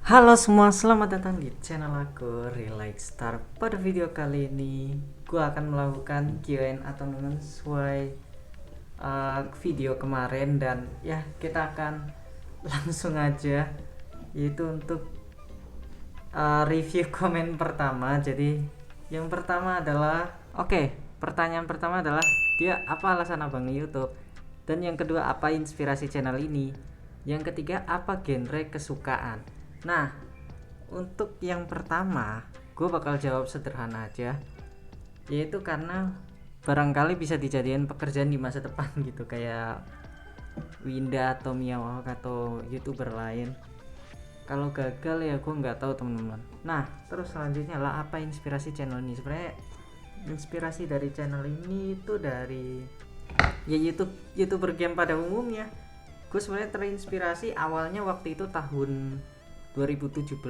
Halo semua, selamat datang di channel aku Relight Star. Pada video kali ini, gue akan melakukan Q&A atau sesuai video kemarin dan ya kita akan langsung aja, yaitu untuk review komen pertama. Jadi yang pertama adalah, pertanyaan pertama adalah dia apa alasan abang YouTube, dan yang kedua apa inspirasi channel ini, yang ketiga apa genre kesukaan. Nah, untuk yang pertama, gue bakal jawab sederhana aja, yaitu karena barangkali bisa dijadikan pekerjaan di masa depan gitu, kayak Winda atau Miawak atau youtuber lain. Kalau gagal ya gue nggak tahu teman-teman. Nah, terus selanjutnya lah apa inspirasi channel ini. Sebenarnya inspirasi dari channel ini itu dari ya youtuber game pada umumnya. Gue sebenarnya terinspirasi awalnya waktu itu tahun 2017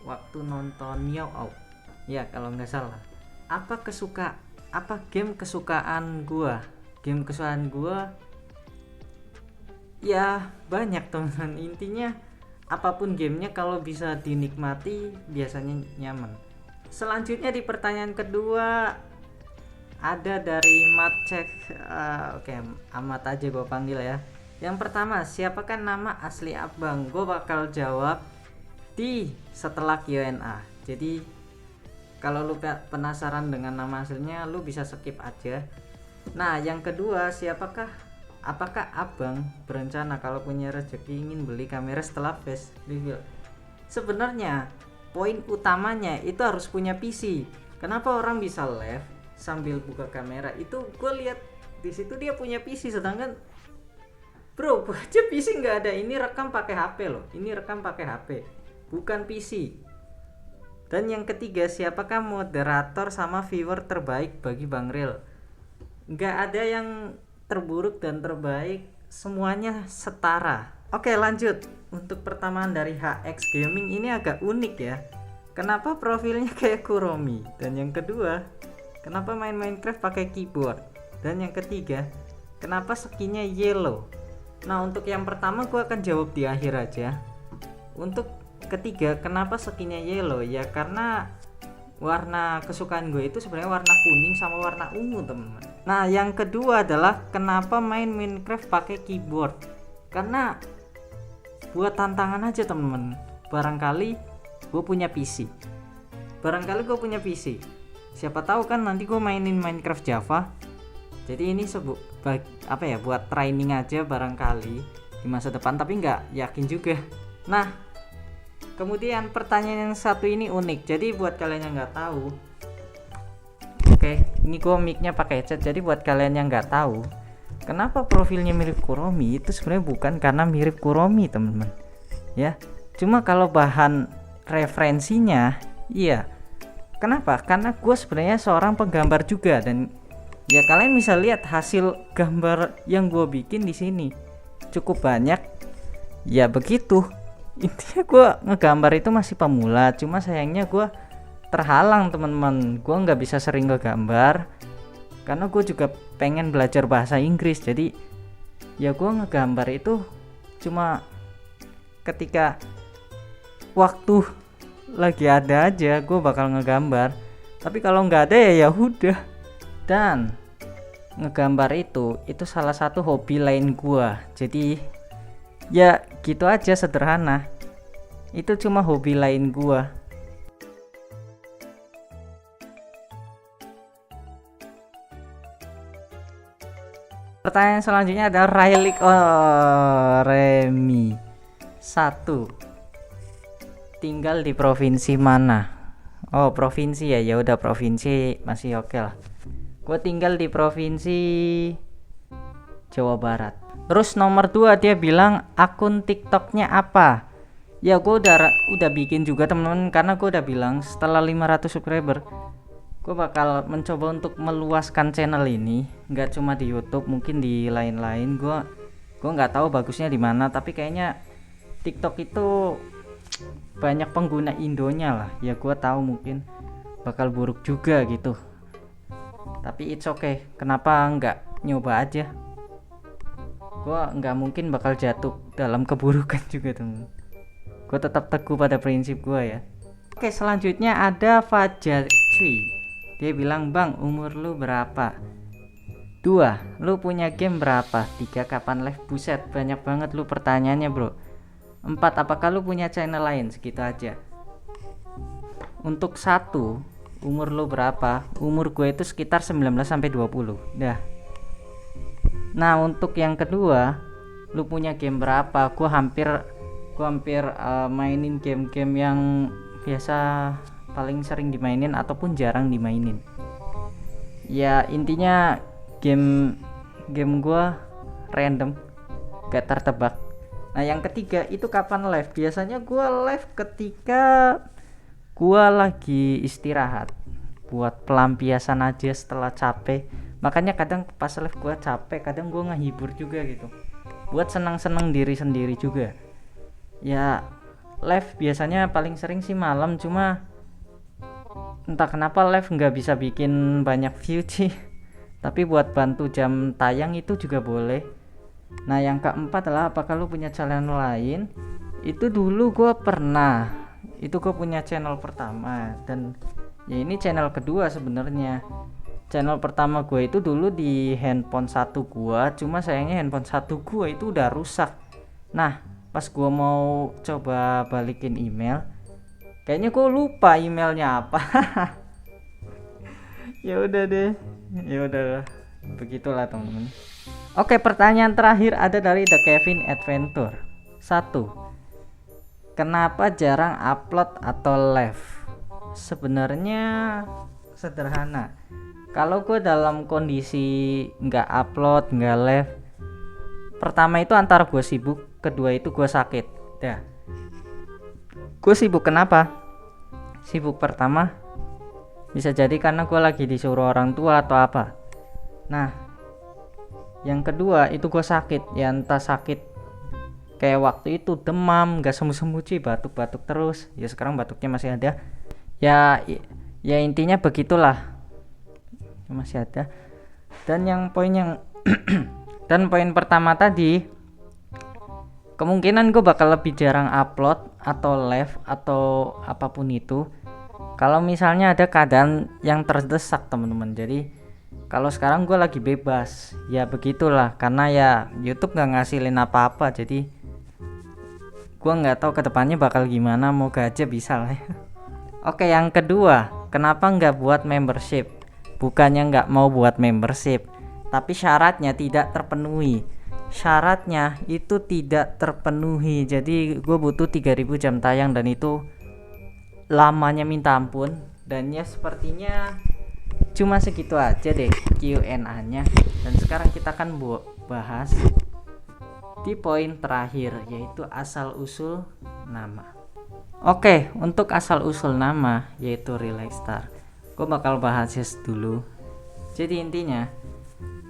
waktu nonton Miao. Ya kalau nggak salah. Apa game kesukaan gua? Game kesukaan gua ya banyak teman. Intinya apapun gamenya kalau bisa dinikmati biasanya nyaman. Selanjutnya di pertanyaan kedua ada dari Matcek. Oke, amat aja gue panggil ya. Yang pertama, siapakah nama asli abang? Gue bakal jawab di setelah Q&A. Jadi kalau lu penasaran dengan nama aslinya, lu bisa skip aja. Nah, yang kedua, apakah abang berencana kalau punya rezeki ingin beli kamera setelah flash reveal? Sebenarnya poin utamanya itu harus punya PC. Kenapa orang bisa live sambil buka kamera? Itu gue lihat di situ dia punya PC, sedangkan bro, gua aja PC nggak ada. Ini rekam pakai HP loh. Ini rekam pakai HP, bukan PC. Dan yang ketiga, siapakah moderator sama viewer terbaik bagi Bang Ril? Nggak ada yang terburuk dan terbaik, semuanya setara. Oke, lanjut. Untuk pertanyaan dari HX Gaming ini agak unik ya. Kenapa profilnya kayak Kuromi? Dan yang kedua, kenapa main Minecraft pakai keyboard? Dan yang ketiga, kenapa skinnya yellow? Nah, untuk yang pertama gue akan jawab di akhir aja. Untuk ketiga, kenapa skinnya yellow? Ya karena warna kesukaan gue itu sebenarnya warna kuning sama warna ungu, teman-teman. Nah, yang kedua adalah kenapa main Minecraft pakai keyboard? Karena buat tantangan aja, teman-teman. Barangkali gue punya PC. Siapa tahu kan nanti gue mainin Minecraft Java. Jadi ini buat training aja barangkali di masa depan, tapi nggak yakin juga. Nah, kemudian pertanyaan yang satu ini unik. Jadi buat kalian yang nggak tahu, ini gue mic-nya pakai headset. Jadi buat kalian yang nggak tahu, kenapa profilnya mirip Kuromi, itu sebenarnya bukan karena mirip Kuromi, teman-teman. Ya, cuma kalau bahan referensinya, iya. Kenapa? Karena gue sebenarnya seorang penggambar juga, dan ya kalian bisa lihat hasil gambar yang gue bikin di sini cukup banyak. Ya begitu. Intinya gue ngegambar itu masih pemula, cuma sayangnya gue terhalang, teman-teman. Gue nggak bisa sering ngegambar karena gue juga pengen belajar bahasa Inggris. Jadi ya gue ngegambar itu cuma ketika waktu lagi ada aja gue bakal ngegambar. Tapi kalau nggak ada ya udah. Dan ngegambar itu salah satu hobi lain gua. Jadi ya gitu aja, sederhana. Itu cuma hobi lain gua. Pertanyaan selanjutnya adalah Remi 1. Tinggal di provinsi mana? Oh, provinsi ya. Ya udah, provinsi masih oke lah. Gue tinggal di provinsi Jawa Barat. Terus nomor 2 dia bilang akun TikToknya apa? Ya gue udah bikin juga, teman-teman, karena gue udah bilang setelah 500 subscriber gue bakal mencoba untuk meluaskan channel ini, nggak cuma di YouTube, mungkin di lain-lain. Gue nggak tahu bagusnya di mana, tapi kayaknya TikTok itu banyak pengguna Indonya lah. Ya gue tahu mungkin bakal buruk juga gitu, tapi it's okay. Kenapa nggak nyoba aja? Gue nggak mungkin bakal jatuh dalam keburukan juga, teman. Gue tetap teguh pada prinsip gue ya. Oke, selanjutnya ada Fajar Cuy. Dia bilang, "Bang, umur lu berapa?" 2. Lu punya game berapa? 3. Kapan live? Buset, banyak banget lu pertanyaannya, bro. 4. Apakah lu punya channel lain? Segitu aja. Untuk 1, umur lu berapa? Umur gue itu sekitar 19-20. Dah. Nah, untuk yang kedua, lu punya game berapa? Gue hampir mainin game-game yang biasa paling sering dimainin ataupun jarang dimainin. Ya, intinya game gue random, gak tertebak. Nah, yang ketiga itu kapan live? Biasanya gue live ketika gue lagi istirahat, buat pelampiasan aja setelah capek. Makanya kadang pas live gue capek, kadang gue ngehibur juga gitu, buat senang-senang diri sendiri juga. Ya, live biasanya paling sering sih malam, cuma entah kenapa live nggak bisa bikin banyak view sih. Tapi buat bantu jam tayang itu juga boleh. Nah, yang keempat adalah apakah lu punya channel lain? Itu dulu gue pernah. Itu gue punya channel pertama, dan ya ini channel kedua sebenarnya. Channel pertama gue itu dulu di handphone 1 gue, cuma sayangnya handphone 1 gue itu udah rusak. Nah, pas gue mau coba balikin email, kayaknya gue lupa emailnya apa. Ya udah deh, ya udah, begitulah teman-teman. Oke, pertanyaan terakhir ada dari The Kevin Adventure. 1. Kenapa jarang upload atau live? Sebenarnya sederhana. Kalau gue dalam kondisi nggak upload, nggak live, pertama itu antara gue sibuk, kedua itu gue sakit. Dah. Gue sibuk kenapa? Sibuk pertama bisa jadi karena gue lagi disuruh orang tua atau apa. Nah, yang kedua itu gue sakit. Ya entah sakit kayak waktu itu demam, gak semu-semu cuy, batuk-batuk terus. Ya sekarang batuknya masih ada. Ya intinya begitulah, masih ada. Dan dan poin pertama tadi, kemungkinan gue bakal lebih jarang upload atau live atau apapun itu kalau misalnya ada keadaan yang terdesak teman-teman. Jadi kalau sekarang gue lagi bebas, ya begitulah, karena ya YouTube gak ngasilin apa-apa, jadi gue nggak tahu kedepannya bakal gimana, moga aja bisa lah. Oke, yang kedua, kenapa nggak buat membership? Bukannya nggak mau buat membership, tapi syaratnya tidak terpenuhi. Syaratnya itu tidak terpenuhi, jadi gue butuh 3000 jam tayang, dan itu lamanya minta ampun. Dan ya sepertinya cuma segitu aja deh Q&A-nya. Dan sekarang kita akan bahas di poin terakhir, yaitu asal usul nama. Oke, untuk asal usul nama yaitu Relaxstar, gue bakal bahas dulu. Jadi intinya,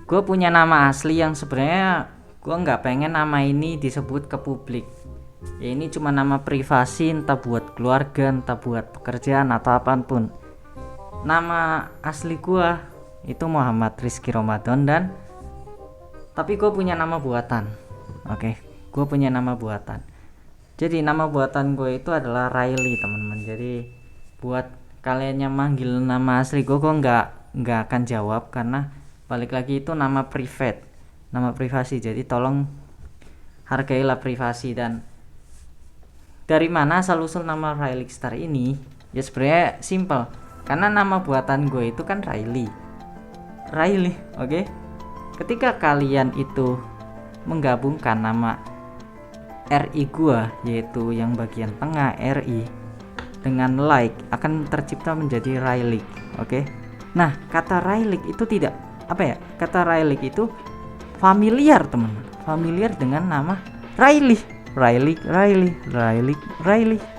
gue punya nama asli yang sebenarnya gue nggak pengen nama ini disebut ke publik. Ya ini cuma nama privasi, entah buat keluarga, entah buat pekerjaan atau apapun. Nama asli gue itu Muhammad Rizky Ramadan, tapi gue punya nama buatan. Oke, gue punya nama buatan. Jadi nama buatan gue itu adalah Riley teman-teman. Jadi buat kalian yang manggil nama asli gue nggak akan jawab, karena balik lagi itu nama private, nama privasi. Jadi tolong hargailah privasi. Dan dari mana asal usul nama Relaxstar ini? Ya sebenarnya simple, karena nama buatan gue itu kan Riley, oke? Ketika kalian itu menggabungkan nama RI gua, yaitu yang bagian tengah RI, dengan like, akan tercipta menjadi Riley, oke? Nah, kata Riley itu tidak kata Riley itu familiar teman-teman, familiar dengan nama Riley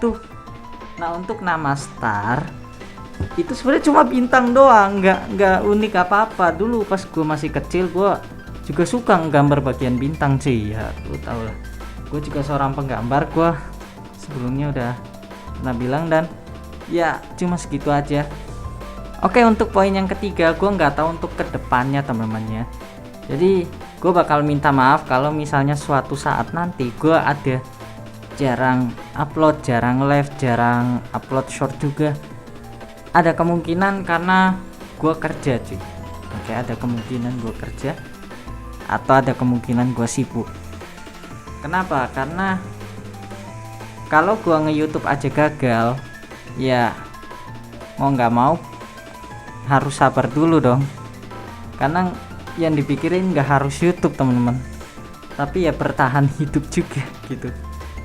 tuh. Nah, untuk nama Star itu sebenarnya cuma bintang doang, nggak unik apa-apa. Dulu pas gue masih kecil gue juga suka nggambar bagian bintang sih, ya lu tau lah, gue juga seorang penggambar, gue sebelumnya udah pernah bilang. Dan ya cuma segitu aja. Oke, untuk poin yang ketiga, gue nggak tahu untuk kedepannya teman-teman ya. Jadi gue bakal minta maaf kalau misalnya suatu saat nanti gue ada jarang upload, jarang live, jarang upload short juga. Ada kemungkinan karena gue kerja cuy. Oke, ada kemungkinan gue kerja atau ada kemungkinan gue sibuk. Kenapa? Karena kalau gue nge-YouTube aja gagal, ya mau nggak mau harus sabar dulu dong. Karena yang dipikirin nggak harus YouTube teman-teman, tapi ya bertahan hidup juga gitu.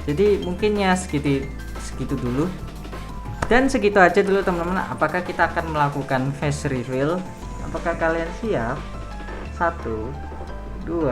Jadi mungkin ya segitu dulu, dan segitu aja dulu teman-teman. Apakah kita akan melakukan face reveal? Apakah kalian siap? 1, 2,